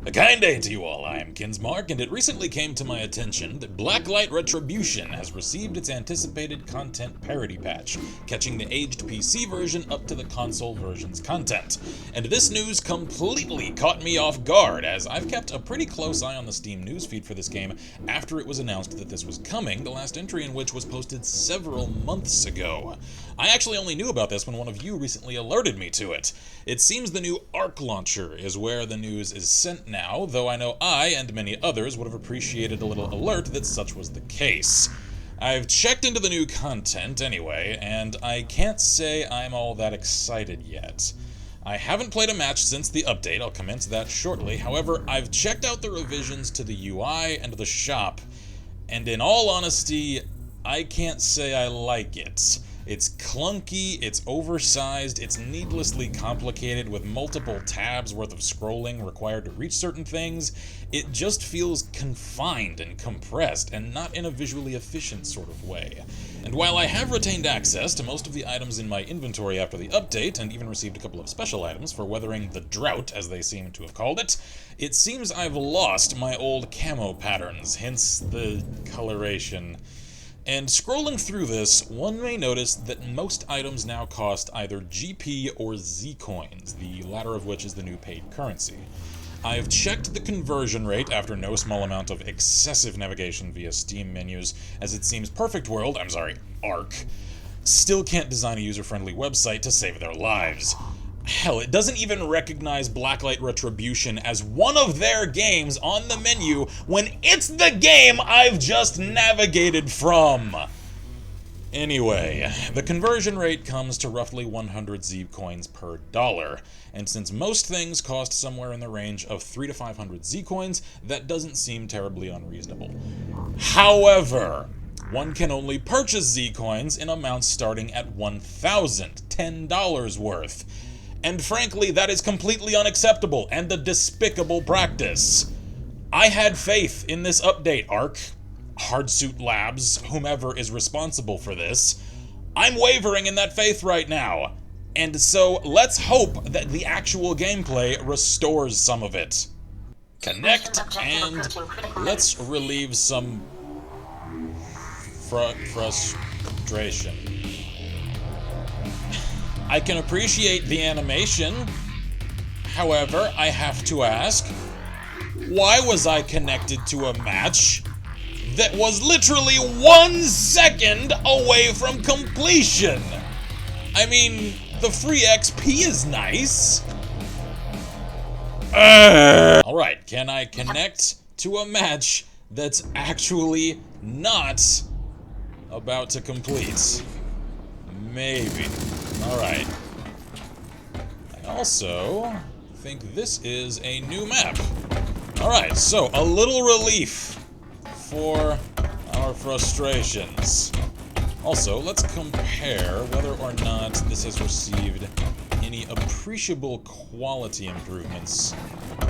A kind day to you all, I am Kinsmark, and it recently came to my attention that Blacklight Retribution has received its anticipated content parity patch, catching the aged PC version up to the console version's content. And this news completely caught me off guard, as I've kept a pretty close eye on the Steam newsfeed for this game after it was announced that this was coming, the last entry in which was posted several months ago. I actually only knew about this when one of you recently alerted me to it. It seems the new Arc launcher is where the news is sent now, though I know I and many others would have appreciated a little alert that such was the case. I've checked into the new content anyway, and I can't say I'm all that excited yet. I haven't played a match since the update, I'll commence that shortly. However, I've checked out the revisions to the UI and the shop, and in all honesty, I can't say I like it. It's clunky, it's oversized, it's needlessly complicated with multiple tabs worth of scrolling required to reach certain things. It just feels confined and compressed, and not in a visually efficient sort of way. And while I have retained access to most of the items in my inventory after the update, and even received a couple of special items for weathering the drought, as they seem to have called it, it seems I've lost my old camo patterns, hence the coloration. And scrolling through this, one may notice that most items now cost either GP or Z coins, the latter of which is the new paid currency. I've checked the conversion rate after no small amount of excessive navigation via Steam menus, as it seems Arc, still can't design a user-friendly website to save their lives. Hell, it doesn't even recognize Blacklight Retribution as one of their games on the menu when it's the game I've just navigated from! Anyway, the conversion rate comes to roughly 100 Z coins per dollar, and since most things cost somewhere in the range of 300 to 500 Z coins, that doesn't seem terribly unreasonable. However, one can only purchase Z coins in amounts starting at $1,010 worth. And frankly, that is completely unacceptable and a despicable practice. I had faith in this update, Arc, Hardsuit Labs, whomever is responsible for this. I'm wavering in that faith right now. And so let's hope that the actual gameplay restores some of it. Connect and let's relieve some frustration. I can appreciate the animation. However, I have to ask, why was I connected to a match that was literally 1 second away from completion? I mean, the free XP is nice. Alright, can I connect to a match that's actually not about to complete? Maybe. Alright. I also think this is a new map. Alright, so a little relief for our frustrations. Also, let's compare whether or not this has received any appreciable quality improvements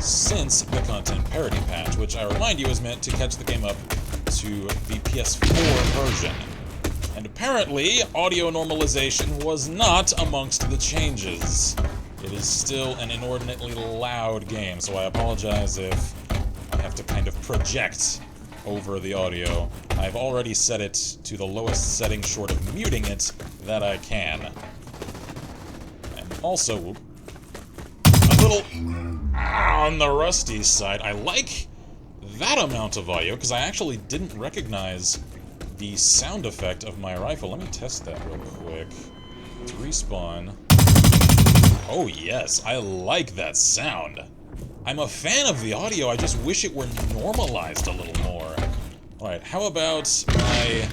since the content parity patch, which I remind you is meant to catch the game up to the PS4 version. And apparently, audio normalization was not amongst the changes. It is still an inordinately loud game, so I apologize if I have to kind of project over the audio. I've already set it to the lowest setting short of muting it that I can. And also, a little on the rusty side, I like that amount of audio, because I actually didn't recognize the sound effect of my rifle. Let me test that real quick. To respawn. Oh yes, I like that sound. I'm a fan of the audio, I just wish it were normalized a little more. Alright, how about my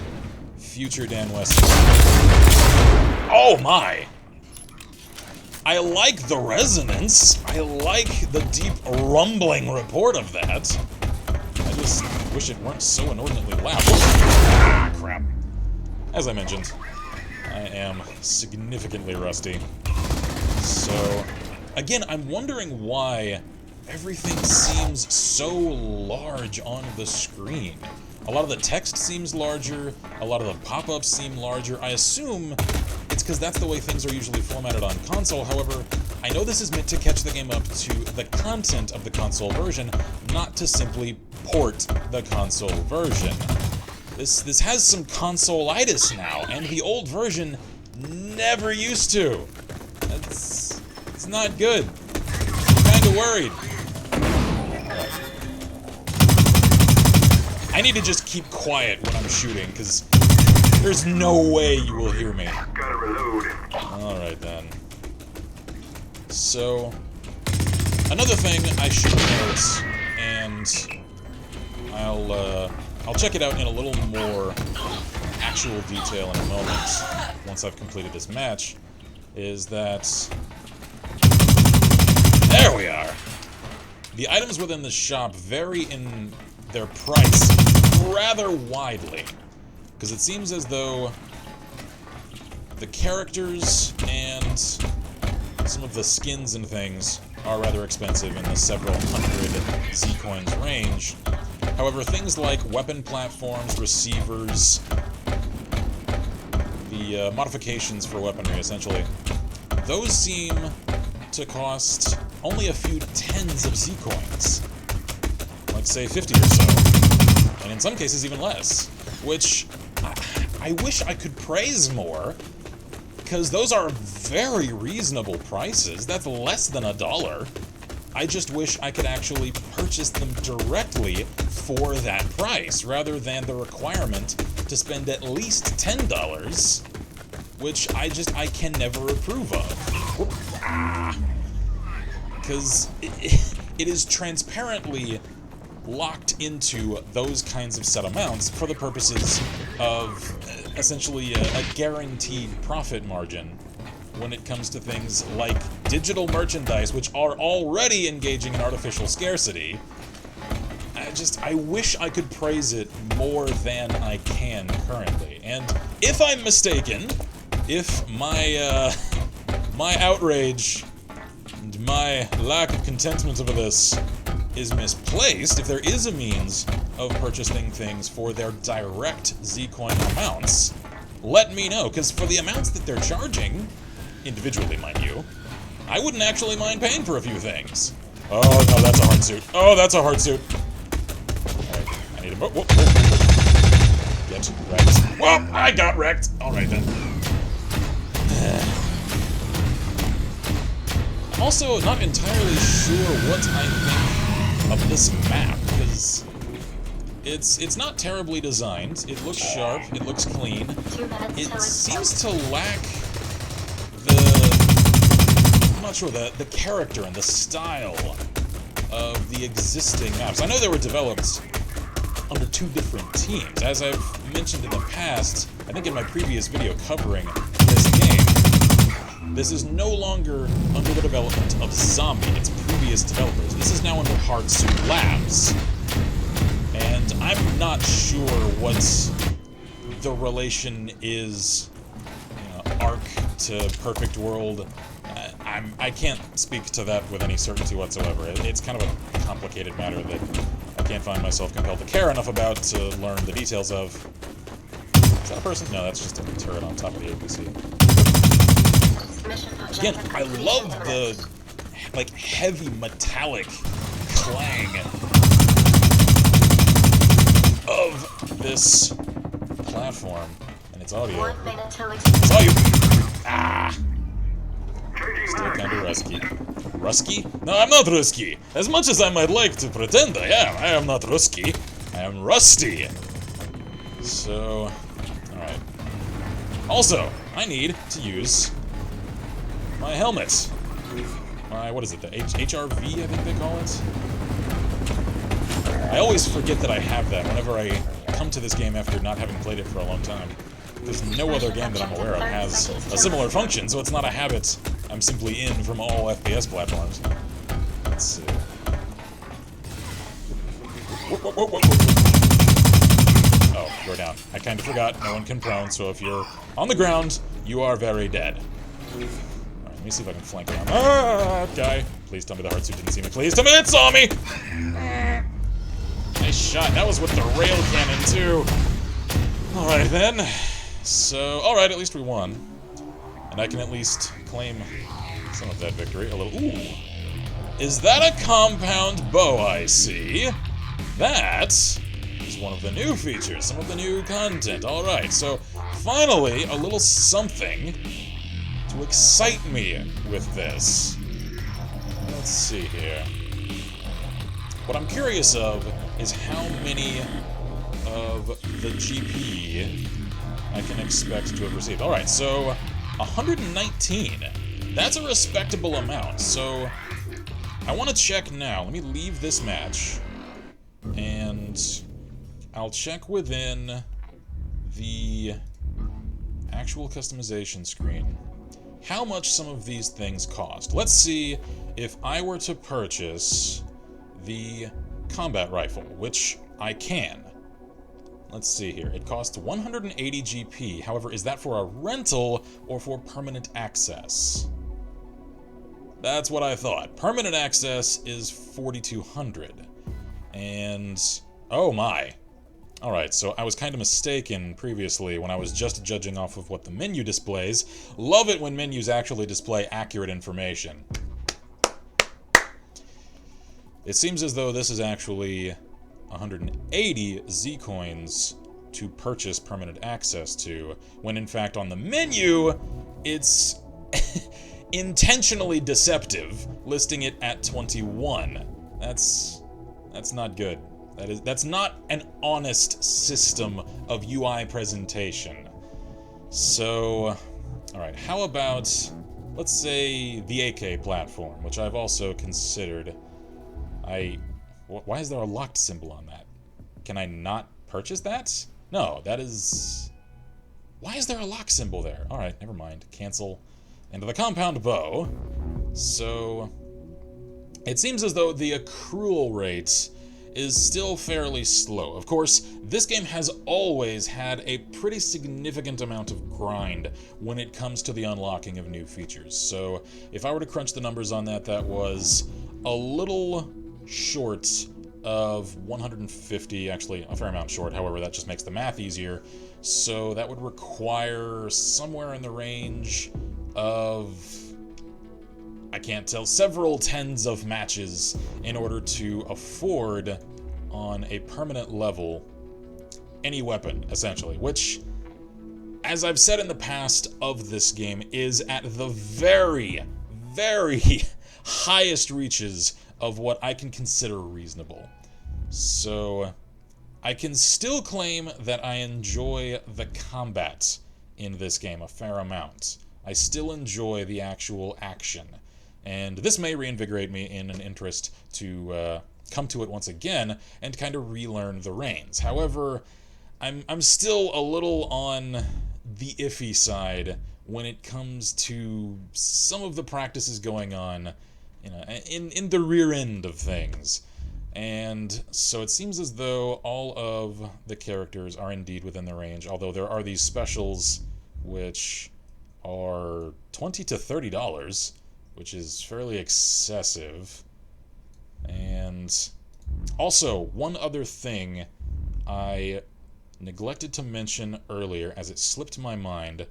future Dan West? Oh my! I like the resonance. I like the deep rumbling report of that. I just wish it weren't so inordinately loud. Ah, crap. As I mentioned, I am significantly rusty. So, again, I'm wondering why everything seems so large on the screen. A lot of the text seems larger, a lot of the pop-ups seem larger. I assume it's because that's the way things are usually formatted on console. However, I know this is meant to catch the game up to the content of the console version, not to simply port the console version. This has some console-itis now, and the old version never used to. It's not good. I'm kinda worried. I need to just keep quiet when I'm shooting, because there's no way you will hear me. Gotta reload. Alright then. So, another thing I should note, and I'll check it out in a little more actual detail in a moment, once I've completed this match, is that... There we are! The items within the shop vary in their price rather widely, because it seems as though the characters and some of the skins and things are rather expensive in the several hundred Z-coins range. However, things like weapon platforms, receivers, the modifications for weaponry, essentially, those seem to cost only a few tens of Z-coins. Like, say, 50 or so. And in some cases, even less. Which, I wish I could praise more, because those are very reasonable prices. That's less than $1. I just wish I could actually purchase them directly for that price, rather than the requirement to spend at least $10, which I can never approve of. Because it is transparently locked into those kinds of set amounts for the purposes of essentially a guaranteed profit margin when it comes to things like digital merchandise, which are already engaging in artificial scarcity. I wish I could praise it more than I can currently. And if I'm mistaken, if my my outrage and my lack of contentment over this is misplaced, if there is a means of purchasing things for their direct Z-coin amounts, let me know, because for the amounts that they're charging, individually mind you, I wouldn't actually mind paying for a few things. Oh no, that's a hardsuit. Oh, that's a hardsuit. Alright, I need a... Whoa, whoa, whoa. Get wrecked. Well, I got wrecked. Alright then. I'm also not entirely sure what I think of this map, because it's not terribly designed. It looks sharp, it looks clean. It seems to lack I'm not sure, the character and the style of the existing maps. I know they were developed under two different teams. As I've mentioned in the past, I think in my previous video covering this game, this is no longer under the development of Zombie, its previous developers. This is now under Hardsuit Labs. And I'm not sure what the relation is, Arc to Perfect World. I can't speak to that with any certainty whatsoever. It's kind of a complicated matter that I can't find myself compelled to care enough about to learn the details of. Is that a person? No, that's just a turret on top of the APC. Again, I love the, like, heavy metallic clang of this platform and its audio. It's audio. Ah! Still kinda rusky. Rusky? No, I'm not rusky. As much as I might like to pretend I am not rusky. I am rusty. So, alright. Also, I need to use my helmet. My, what is it, the HRV, I think they call it? I always forget that I have that whenever I come to this game after not having played it for a long time. Because no other game that I'm aware of has a similar function, so it's not a habit I'm simply in from all FPS platforms. Let's see. Whoa, whoa, whoa, whoa. Oh, you're down. I kind of forgot. No one can prone, so if you're on the ground, you are very dead. Alright, let me see if I can flank around. Ah, guy. Please tell me the Hardsuit didn't see me. Please tell me it saw me! Nice shot. That was with the rail cannon, too. Alright, then. So, alright, at least we won. And I can at least claim some of that victory. A little... Ooh! Is that a compound bow I see? That is one of the new features, some of the new content. Alright, so finally, a little something to excite me with this. Let's see here. What I'm curious of is how many of the GP I can expect to have received. Alright, so 119. That's a respectable amount, so I want to check now. Let me leave this match, and I'll check within the actual customization screen how much some of these things cost. Let's see if I were to purchase the combat rifle, which I can. Let's see here. It costs 180 GP. However, is that for a rental or for permanent access? That's what I thought. Permanent access is 4,200. And... oh my. Alright, so I was kind of mistaken previously when I was just judging off of what the menu displays. Love it when menus actually display accurate information. It seems as though this is actually 180 Z-coins to purchase permanent access to, when in fact on the menu, it's intentionally deceptive, listing it at 21. That's not good. That's not an honest system of UI presentation. So, alright, how about, let's say, the AK platform, which I've also considered. Why is there a locked symbol on that? Can I not purchase that? No, that is... why is there a lock symbol there? Alright, never mind. Cancel. Into the compound bow. So, it seems as though the accrual rate is still fairly slow. Of course, this game has always had a pretty significant amount of grind when it comes to the unlocking of new features. So, if I were to crunch the numbers on that, that was a little short of 150, actually a fair amount short, however that just makes the math easier. So that would require somewhere in the range of, I can't tell, several tens of matches in order to afford on a permanent level any weapon, essentially, which, as I've said in the past of this game, is at the very, very highest reaches of what I can consider reasonable. So, I can still claim that I enjoy the combat in this game a fair amount. I still enjoy the actual action. And this may reinvigorate me in an interest to come to it once again and kind of relearn the reins. However, I'm still a little on the iffy side when it comes to some of the practices going on, you know, in the rear end of things. And so it seems as though all of the characters are indeed within the range, although there are these specials which are $20 to $30, which is fairly excessive. And also, one other thing I neglected to mention earlier as it slipped my mind.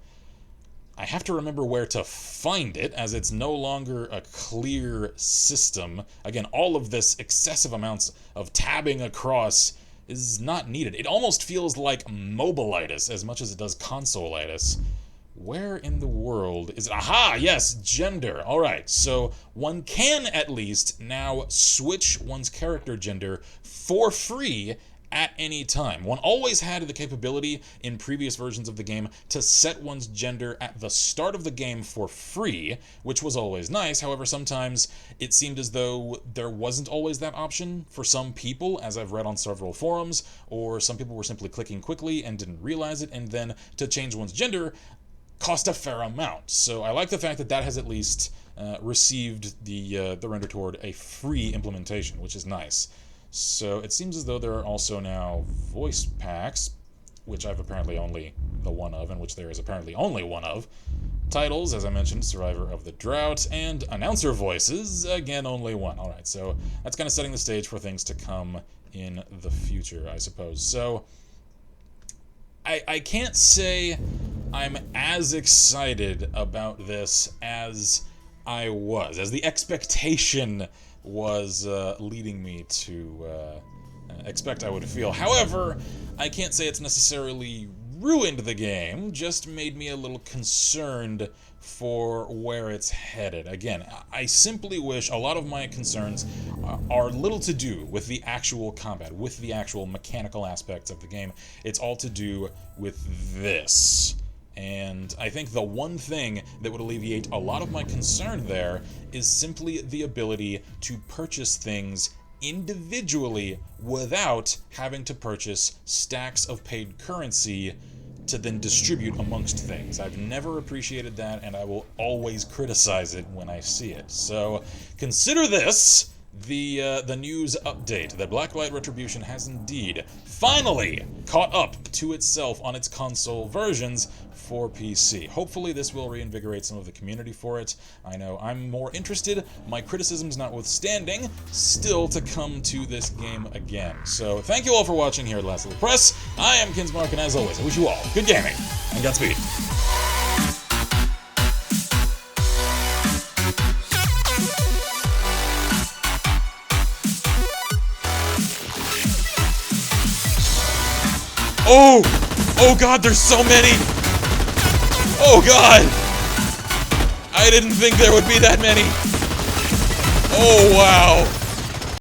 I have to remember where to find it, as it's no longer a clear system. Again, all of this excessive amounts of tabbing across is not needed. It almost feels like mobilitis as much as it does consolitis. Where in the world is it? Aha! Yes, gender. Alright, so one can at least now switch one's character gender for free at any time. One always had the capability in previous versions of the game to set one's gender at the start of the game for free, which was always nice. However, sometimes it seemed as though there wasn't always that option for some people, as I've read on several forums, or some people were simply clicking quickly and didn't realize it, and then to change one's gender cost a fair amount. So I like the fact that that has at least received the render toward a free implementation, which is nice. So it seems as though there are also now voice packs, which I've apparently only the one of, and which there is apparently only one of. Titles, as I mentioned, Survivor of the Drought, and announcer voices, again, only one. Alright, so that's kind of setting the stage for things to come in the future, I suppose. So, I can't say I'm as excited about this as I was, as the expectation was leading me to expect I would feel. However, I can't say it's necessarily ruined the game, just made me a little concerned for where it's headed. Again, I simply wish a lot of my concerns are little to do with the actual combat, with the actual mechanical aspects of the game. It's all to do with this. And I think the one thing that would alleviate a lot of my concern there is simply the ability to purchase things individually without having to purchase stacks of paid currency to then distribute amongst things. I've never appreciated that, and I will always criticize it when I see it. So consider this the news update that Blacklight Retribution has indeed finally caught up to itself on its console versions for PC. Hopefully this will reinvigorate some of the community for it. I know I'm more interested, my criticisms notwithstanding, still to come to this game again. So thank you all for watching here at Last Little Press. I am Kinsmark, and as always, I wish you all good gaming and Godspeed. Oh! Oh god, there's so many! Oh god! I didn't think there would be that many! Oh wow!